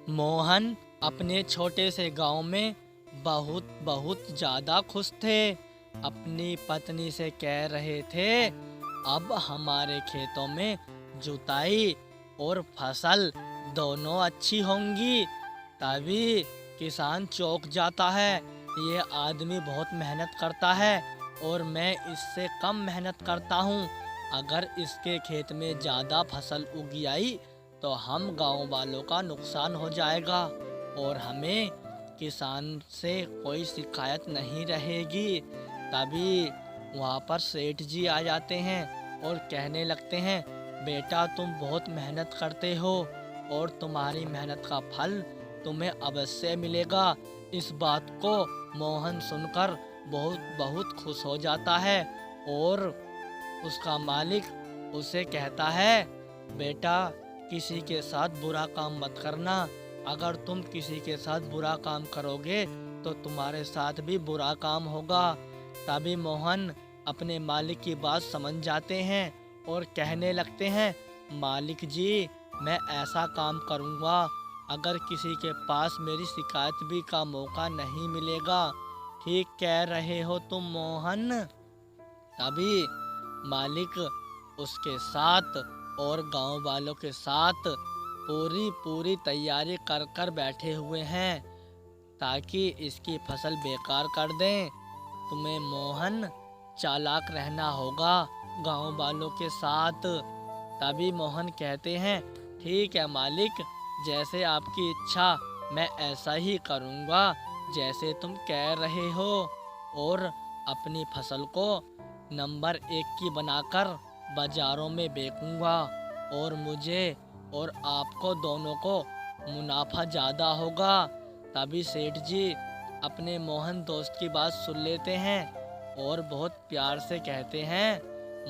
मोहन अपने छोटे से गांव में बहुत बहुत ज़्यादा खुश थे। अपनी पत्नी से कह रहे थे, अब हमारे खेतों में जुताई और फसल दोनों अच्छी होंगी। तभी किसान चौंक जाता है, ये आदमी बहुत मेहनत करता है और मैं इससे कम मेहनत करता हूँ। अगर इसके खेत में ज़्यादा फसल उगी आई तो हम गांव वालों का नुकसान हो जाएगा और हमें किसान से कोई शिकायत नहीं रहेगी। तभी वहाँ पर सेठ जी आ जाते हैं और कहने लगते हैं, बेटा तुम बहुत मेहनत करते हो और तुम्हारी मेहनत का फल तुम्हें अवश्य मिलेगा। इस बात को मोहन सुनकर बहुत बहुत खुश हो जाता है और उसका मालिक उसे कहता है, बेटा किसी के साथ बुरा काम मत करना। अगर तुम किसी के साथ बुरा काम करोगे तो तुम्हारे साथ भी बुरा काम होगा। तभी मोहन अपने मालिक की बात समझ जाते हैं और कहने लगते हैं, मालिक जी मैं ऐसा काम करूँगा अगर किसी के पास मेरी शिकायत भी का मौका नहीं मिलेगा। ठीक कह रहे हो तुम मोहन। तभी मालिक उसके साथ और गांव वालों के साथ पूरी पूरी तैयारी कर कर बैठे हुए हैं ताकि इसकी फसल बेकार कर दें। तुम्हें मोहन चालाक रहना होगा गांव वालों के साथ। तभी मोहन कहते हैं, ठीक है मालिक, जैसे आपकी इच्छा, मैं ऐसा ही करूँगा जैसे तुम कह रहे हो और अपनी फसल को नंबर 1 की बनाकर बाजारों में बेचूंगा और मुझे और आपको दोनों को मुनाफा ज़्यादा होगा। तभी सेठ जी अपने मोहन दोस्त की बात सुन लेते हैं और बहुत प्यार से कहते हैं,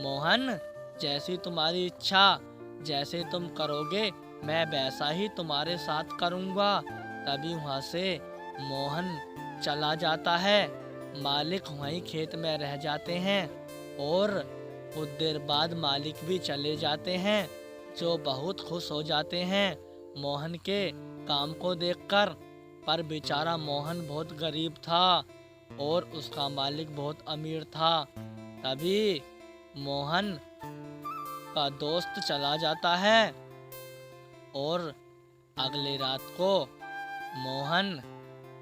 मोहन जैसी तुम्हारी इच्छा, जैसे तुम करोगे मैं वैसा ही तुम्हारे साथ करूँगा। तभी वहाँ से मोहन चला जाता है। मालिक वहीं खेत में रह जाते हैं और कुछ देर बाद मालिक भी चले जाते हैं, जो बहुत खुश हो जाते हैं मोहन के काम को देखकर। पर बेचारा मोहन बहुत गरीब था और उसका मालिक बहुत अमीर था। तभी मोहन का दोस्त चला जाता है और अगले रात को मोहन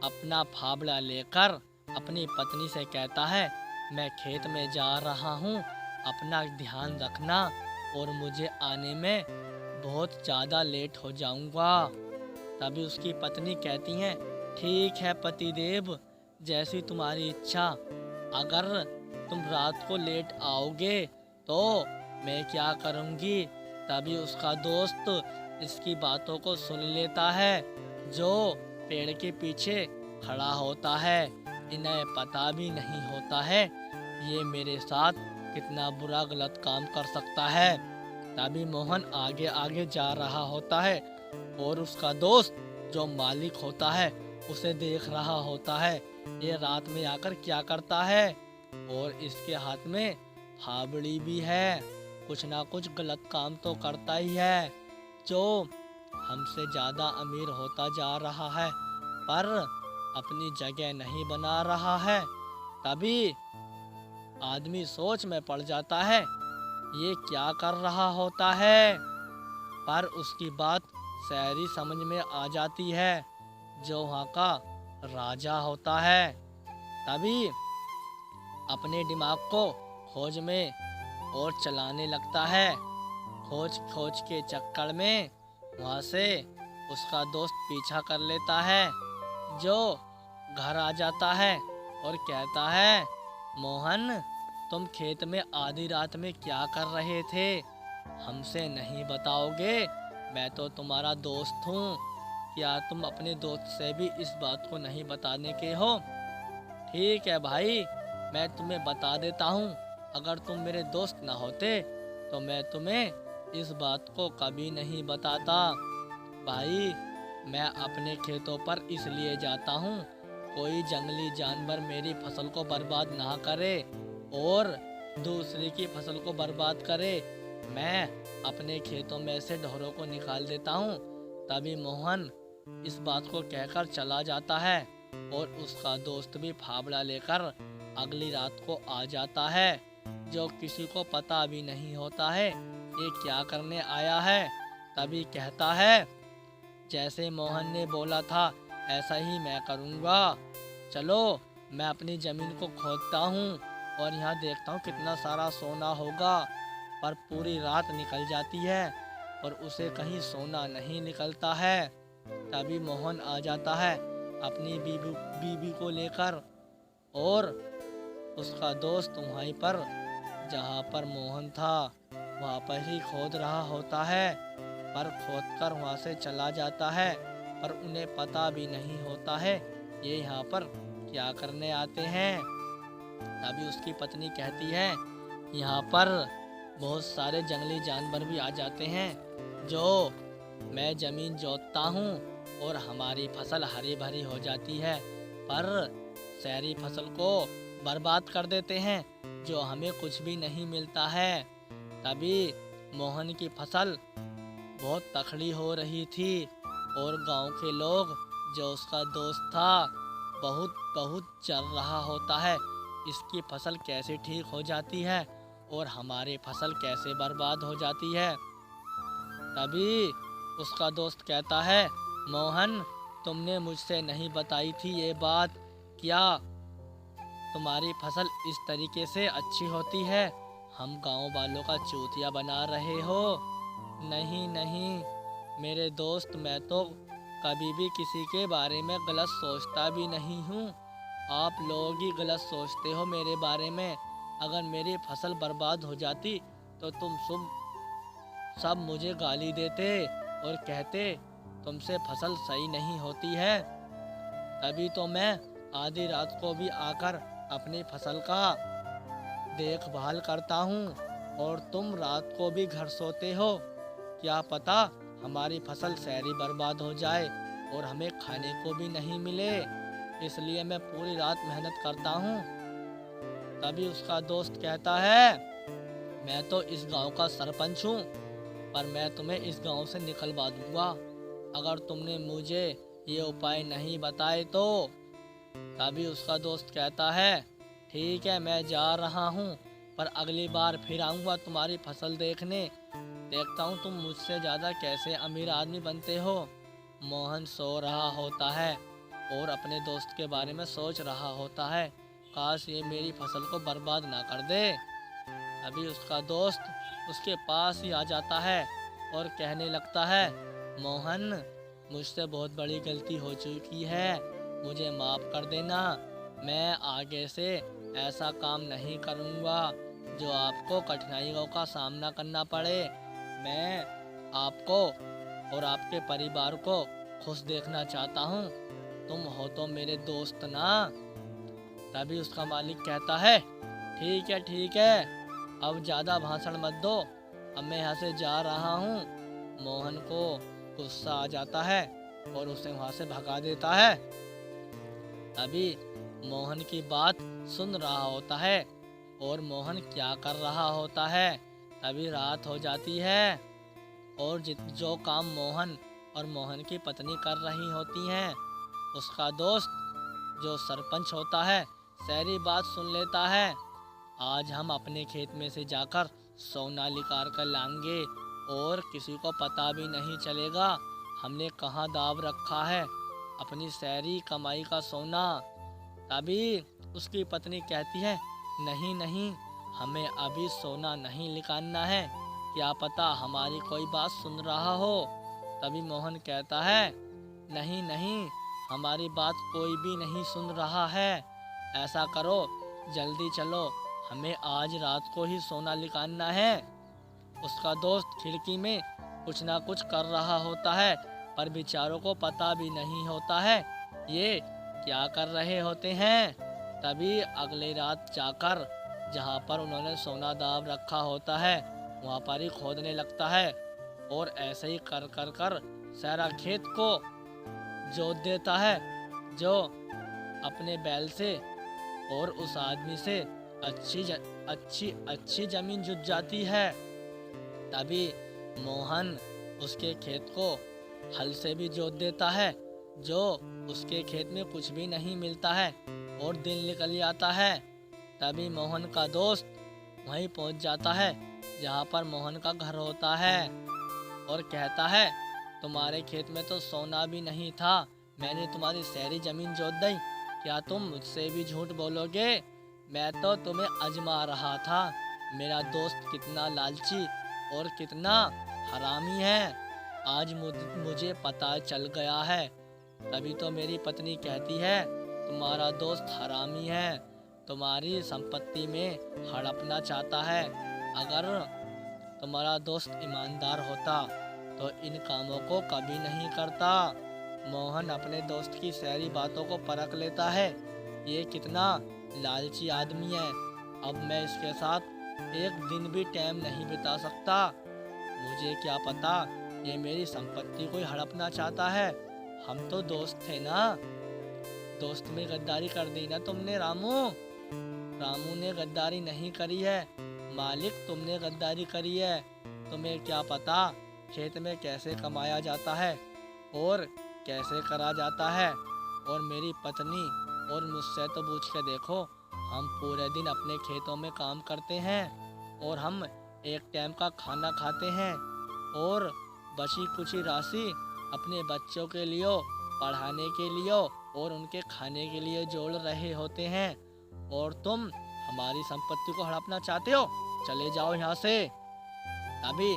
अपना फावड़ा लेकर अपनी पत्नी से कहता है, मैं खेत में जा रहा हूँ, अपना ध्यान रखना और मुझे आने में बहुत ज़्यादा लेट हो जाऊँगा। तभी उसकी पत्नी कहती हैं, ठीक है पतिदेव, जैसी तुम्हारी इच्छा। अगर तुम रात को लेट आओगे तो मैं क्या करूँगी। तभी उसका दोस्त इसकी बातों को सुन लेता है, जो पेड़ के पीछे खड़ा होता है। इन्हें पता भी नहीं होता है ये मेरे साथ कितना बुरा गलत काम कर सकता है। तभी मोहन आगे आगे जा रहा होता है और उसका दोस्त जो मालिक होता है उसे देख रहा होता है, ये रात में आकर क्या करता है और इसके हाथ में फावड़ी भी है, कुछ ना कुछ गलत काम तो करता ही है, जो हमसे ज़्यादा अमीर होता जा रहा है पर अपनी जगह नहीं बना रहा है। तभी आदमी सोच में पड़ जाता है, ये क्या कर रहा होता है। पर उसकी बात शहरी समझ में आ जाती है, जो वहाँ का राजा होता है। तभी अपने दिमाग को खोज में और चलाने लगता है। खोज खोज के चक्कर में वहाँ से उसका दोस्त पीछा कर लेता है, जो घर आ जाता है और कहता है, मोहन तुम खेत में आधी रात में क्या कर रहे थे, हमसे नहीं बताओगे। मैं तो तुम्हारा दोस्त हूँ, क्या तुम अपने दोस्त से भी इस बात को नहीं बताने के हो। ठीक है भाई, मैं तुम्हें बता देता हूँ। अगर तुम मेरे दोस्त ना होते तो मैं तुम्हें इस बात को कभी नहीं बताता। भाई मैं अपने खेतों पर इसलिए जाता हूँ, कोई जंगली जानवर मेरी फसल को बर्बाद ना करे और दूसरे की फसल को बर्बाद करे। मैं अपने खेतों में से ढोरों को निकाल देता हूँ। तभी मोहन इस बात को कहकर चला जाता है और उसका दोस्त भी फावड़ा लेकर अगली रात को आ जाता है, जो किसी को पता भी नहीं होता है ये क्या करने आया है। तभी कहता है, जैसे मोहन ने बोला था ऐसा ही मैं करूँगा। चलो मैं अपनी ज़मीन को खोदता हूँ और यहाँ देखता हूँ कितना सारा सोना होगा। पर पूरी रात निकल जाती है और उसे कहीं सोना नहीं निकलता है। तभी मोहन आ जाता है अपनी बीबी को लेकर और उसका दोस्त वहीं पर जहाँ पर मोहन था वहाँ पर ही खोद रहा होता है, पर खोदकर वहाँ से चला जाता है। पर उन्हें पता भी नहीं होता है ये यहाँ पर क्या करने आते हैं। तभी उसकी पत्नी कहती है, यहाँ पर बहुत सारे जंगली जानवर भी आ जाते हैं, जो मैं ज़मीन जोतता हूँ और हमारी फसल हरी भरी हो जाती है, पर शहरी फसल को बर्बाद कर देते हैं, जो हमें कुछ भी नहीं मिलता है। तभी मोहन की फसल बहुत तकड़ी हो रही थी और गांव के लोग, जो उसका दोस्त था, बहुत बहुत चल रहा होता है इसकी फसल कैसे ठीक हो जाती है और हमारी फसल कैसे बर्बाद हो जाती है। तभी उसका दोस्त कहता है, मोहन तुमने मुझसे नहीं बताई थी ये बात, क्या तुम्हारी फसल इस तरीके से अच्छी होती है? हम गांव वालों का चूतिया बना रहे हो? नहीं नहीं मेरे दोस्त, मैं तो कभी भी किसी के बारे में गलत सोचता भी नहीं हूँ। आप लोग ही गलत सोचते हो मेरे बारे में। अगर मेरी फसल बर्बाद हो जाती तो तुम सब मुझे गाली देते और कहते तुमसे फसल सही नहीं होती है। तभी तो मैं आधी रात को भी आकर अपनी फसल का देखभाल करता हूँ और तुम रात को भी घर सोते हो। क्या पता हमारी फसल सारी बर्बाद हो जाए और हमें खाने को भी नहीं मिले, इसलिए मैं पूरी रात मेहनत करता हूँ। तभी उसका दोस्त कहता है, मैं तो इस गांव का सरपंच हूँ, पर मैं तुम्हें इस गांव से निकलवा दूंगा अगर तुमने मुझे ये उपाय नहीं बताए तो। तभी उसका दोस्त कहता है, ठीक है मैं जा रहा हूँ, पर अगली बार फिर आऊँगा तुम्हारी फसल देखने, देखता हूँ तुम मुझसे ज़्यादा कैसे अमीर आदमी बनते हो। मोहन सो रहा होता है और अपने दोस्त के बारे में सोच रहा होता है, काश ये मेरी फसल को बर्बाद ना कर दे। अभी उसका दोस्त उसके पास ही आ जाता है और कहने लगता है, मोहन मुझसे बहुत बड़ी गलती हो चुकी है, मुझे माफ़ कर देना। मैं आगे से ऐसा काम नहीं करूँगा जो आपको कठिनाइयों का सामना करना पड़े। मैं आपको और आपके परिवार को खुश देखना चाहता हूँ, तुम हो तो मेरे दोस्त ना। तभी उसका मालिक कहता है, ठीक है अब ज़्यादा भाषण मत दो, अब मैं यहाँ से जा रहा हूँ। मोहन को गुस्सा आ जाता है और उसे वहाँ से भगा देता है। तभी मोहन की बात सुन रहा होता है और मोहन क्या कर रहा होता है। तभी रात हो जाती है और जो काम मोहन और मोहन की पत्नी कर रही होती हैं, उसका दोस्त जो सरपंच होता है सारी बात सुन लेता है। आज हम अपने खेत में से जाकर सोना निकाल कर लाएंगे और किसी को पता भी नहीं चलेगा हमने कहाँ दाव रखा है अपनी सारी कमाई का सोना। तभी उसकी पत्नी कहती है, नहीं हमें अभी सोना नहीं निकालना है, क्या पता हमारी कोई बात सुन रहा हो। तभी मोहन कहता है, नहीं हमारी बात कोई भी नहीं सुन रहा है, ऐसा करो जल्दी चलो, हमें आज रात को ही सोना निकालना है। उसका दोस्त खिड़की में कुछ ना कुछ कर रहा होता है, पर बेचारों को पता भी नहीं होता है ये क्या कर रहे होते हैं। तभी अगली रात जाकर जहाँ पर उन्होंने सोना दाव रखा होता है वहाँ पर ही खोदने लगता है और ऐसे ही कर सारा खेत को जोत देता है, जो अपने बैल से, और उस आदमी से अच्छी जमीन जुट जाती है। तभी मोहन उसके खेत को हल से भी जोत देता है जो उसके खेत में कुछ भी नहीं मिलता है और दिन निकल जाता है। तभी मोहन का दोस्त वहीं पहुंच जाता है जहां पर मोहन का घर होता है और कहता है, तुम्हारे खेत में तो सोना भी नहीं था, मैंने तुम्हारी सारी जमीन जोत दी, क्या तुम मुझसे भी झूठ बोलोगे? मैं तो तुम्हें आजमा रहा था, मेरा दोस्त कितना लालची और कितना हरामी है, आज मुझे पता चल गया है। तभी तो मेरी पत्नी कहती है, तुम्हारा दोस्त हरामी है, तुम्हारी संपत्ति में हड़पना चाहता है। अगर तुम्हारा दोस्त ईमानदार होता तो इन कामों को कभी नहीं करता। मोहन अपने दोस्त की सारी बातों को परख लेता है, ये कितना लालची आदमी है, अब मैं इसके साथ एक दिन भी टाइम नहीं बिता सकता। मुझे क्या पता ये मेरी संपत्ति को हड़पना चाहता है, हम तो दोस्त थे ना। दोस्त में गद्दारी कर दी ना तुमने रामू। रामू ने गद्दारी नहीं करी है मालिक, तुमने गद्दारी करी है। तुम्हें क्या पता खेत में कैसे कमाया जाता है और कैसे करा जाता है। और मेरी पत्नी और मुझसे तो पूछ के देखो, हम पूरे दिन अपने खेतों में काम करते हैं और हम एक टाइम का खाना खाते हैं और बची कुछ राशि अपने बच्चों के लिए पढ़ाने के लिए और उनके खाने के लिए जोड़ रहे होते हैं, और तुम हमारी संपत्ति को हड़पना चाहते हो, चले जाओ यहाँ से। तभी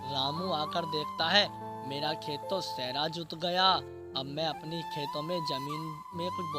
रामू आकर देखता है, मेरा खेत तो सहरा जुत गया, अब मैं अपनी खेतों में जमीन में कुछ